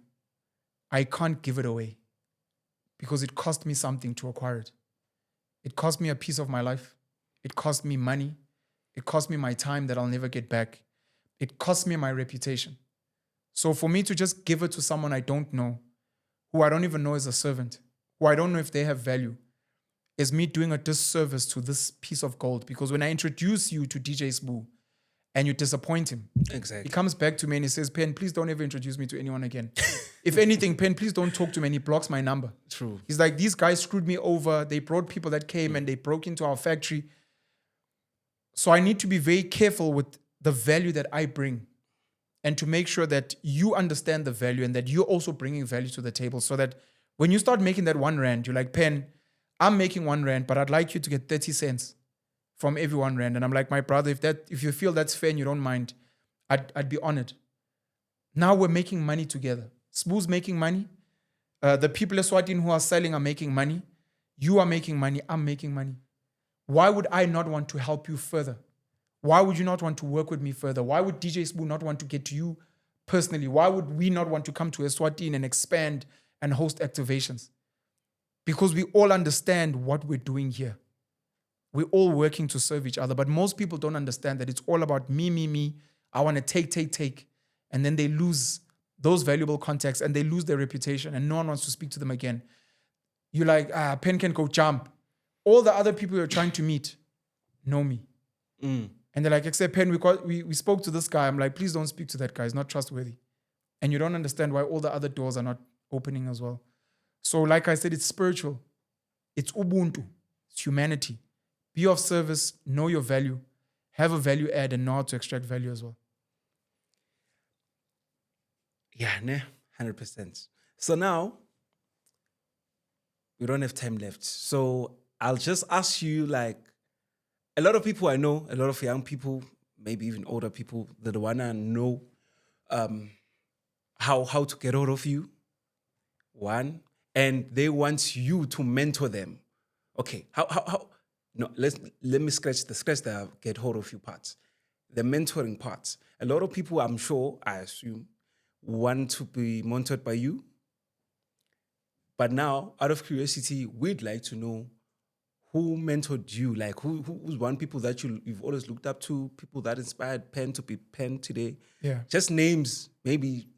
A: I can't give it away because it cost me something to acquire it. It cost me a piece of my life. It cost me money. It cost me my time that I'll never get back. It cost me my reputation. So for me to just give it to someone I don't know, who I don't even know is a servant, who I don't know if they have value, is me doing a disservice to this piece of gold. Because when I introduce you to DJ Sbu and you disappoint him,
B: Exactly.
A: he comes back to me and he says, Pen, please don't ever introduce me to anyone again. If anything, Pen, please don't talk to me. And he blocks my number.
B: True.
A: He's like, these guys screwed me over. They brought people that came and they broke into our factory. So I need to be very careful with the value that I bring and to make sure that you understand the value and that you're also bringing value to the table so that when you start making that 1 rand, you're like, Pen, I'm making 1 rand, but I'd like you to get 30 cents from every 1 rand. And I'm like, my brother, if you feel that's fair and you don't mind, I'd be honored. Now we're making money together. Sbu's making money. The people of Eswatini who are selling are making money. You are making money. I'm making money. Why would I not want to help you further? Why would you not want to work with me further? Why would DJ Sbu not want to get to you personally? Why would we not want to come to Eswatini and expand and host activations? Because we all understand what we're doing here. We're all working to serve each other. But most people don't understand that it's all about me. I want to take. And then they lose those valuable contacts and they lose their reputation and no one wants to speak to them again. You're like, Pen can go jump. All the other people you're trying to meet know me. And they're like, except Pen, we spoke to this guy. I'm like, please don't speak to that guy. He's not trustworthy. And you don't understand why all the other doors are not opening as well. So like I said, it's spiritual. It's Ubuntu. It's humanity. Be of service, know your value, have a value add and know how to extract value as well.
B: Yeah, 100%. So now, we don't have time left. So I'll just ask you, like, a lot of people I know, a lot of young people, maybe even older people that want to know how to get hold of you, one, and they want you to mentor them. Okay, how? No, let me scratch the get hold of you parts. The mentoring parts. A lot of people, I'm sure, I assume, want to be mentored by you. But now, out of curiosity, we'd like to know who mentored you. Like, who's one people that you've always looked up to, people that inspired Pen to be Pen today?
A: Yeah.
B: Just names, maybe,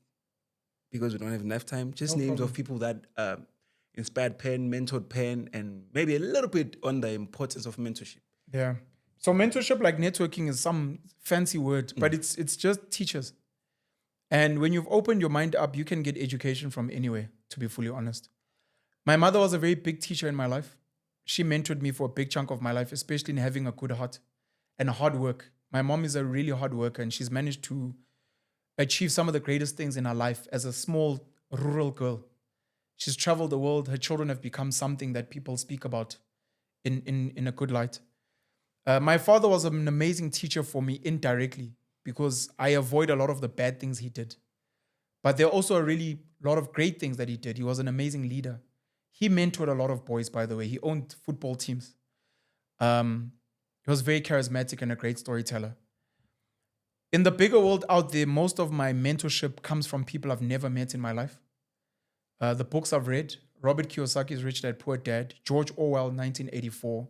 B: because we don't have enough time, just
A: No
B: names
A: problem.
B: of people that inspired Pen, mentored Pen, and maybe a little bit on the importance of mentorship.
A: Yeah. So mentorship, like networking, is some fancy word, but it's just teachers. And when you've opened your mind up, you can get education from anywhere, to be fully honest. My mother was a very big teacher in my life. She mentored me for a big chunk of my life, especially in having a good heart and hard work. My mom is a really hard worker and she's managed to achieve some of the greatest things in her life as a small rural girl. She's traveled the world. Her children have become something that people speak about in a good light. My father was an amazing teacher for me indirectly because I avoid a lot of the bad things he did. But there are also a really lot of great things that he did. He was an amazing leader. He mentored a lot of boys, by the way. He owned football teams. He was very charismatic and a great storyteller. In the bigger world out there, most of my mentorship comes from people I've never met in my life. The books I've read, Robert Kiyosaki's Rich Dad, Poor Dad, George Orwell, 1984.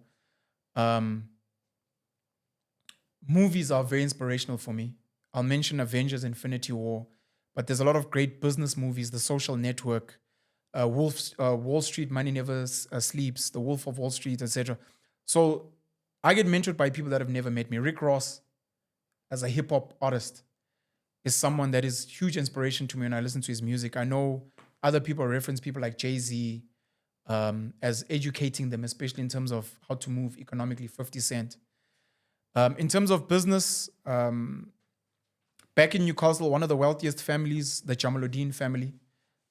A: Movies are very inspirational for me. I'll mention Avengers: Infinity War, but there's a lot of great business movies, The Social Network, Wall Street, Money Never Sleeps, The Wolf of Wall Street, etc. So I get mentored by people that have never met me. Rick Ross, as a hip hop artist, is someone that is huge inspiration to me when I listen to his music. I know other people reference people like Jay-Z as educating them, especially in terms of how to move economically, 50 Cent. In terms of business, back in Newcastle, one of the wealthiest families, the Jamaluddin family.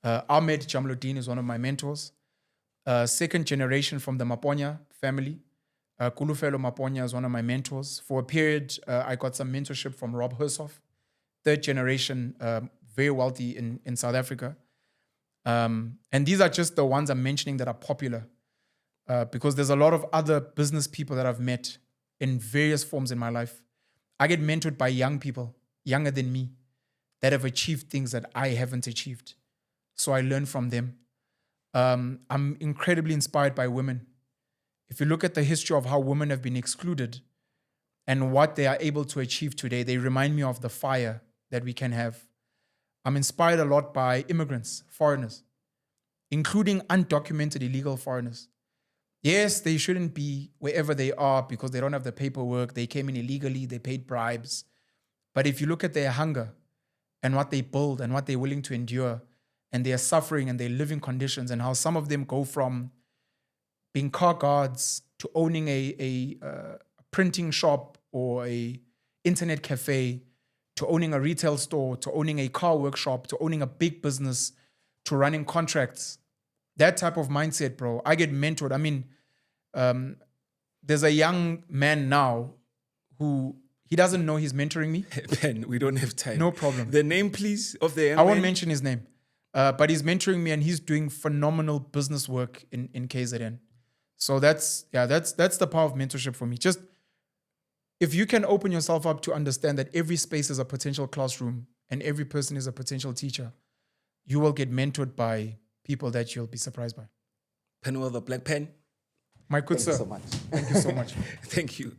A: Ahmed Jamaluddin is one of my mentors. Second generation from the Maponya family. Kulufelo Maponya is one of my mentors. For a period, I got some mentorship from Rob Hersoff. Third generation, very wealthy in South Africa. And these are just the ones I'm mentioning that are popular because there's a lot of other business people that I've met in various forms in my life. I get mentored by young people, younger than me, that have achieved things that I haven't achieved. So I learn from them. I'm incredibly inspired by women. If you look at the history of how women have been excluded and what they are able to achieve today, they remind me of the fire that we can have. I'm inspired a lot by immigrants, foreigners, including undocumented illegal foreigners. Yes, they shouldn't be wherever they are because they don't have the paperwork. They came in illegally, they paid bribes. But if you look at their hunger and what they build and what they're willing to endure and their suffering and their living conditions and how some of them go from being car guards to owning a printing shop or a internet cafe, to owning a retail store, to owning a car workshop, to owning a big business, to running contracts. That type of mindset, bro. I get mentored. I mean, there's a young man now who, he doesn't know he's mentoring me.
B: Ben, we don't have time.
A: No problem.
B: The name, please, of the young
A: I won't
B: man?
A: mention his name. But he's mentoring me and he's doing phenomenal business work in KZN. So that's the power of mentorship for me. Just if you can open yourself up to understand that every space is a potential classroom and every person is a potential teacher, you will get mentored by people that you'll be surprised by.
B: Penuel the Black Pen.
A: My good sir.
C: Thank you so much.
A: Thank you so much.
B: Thank you.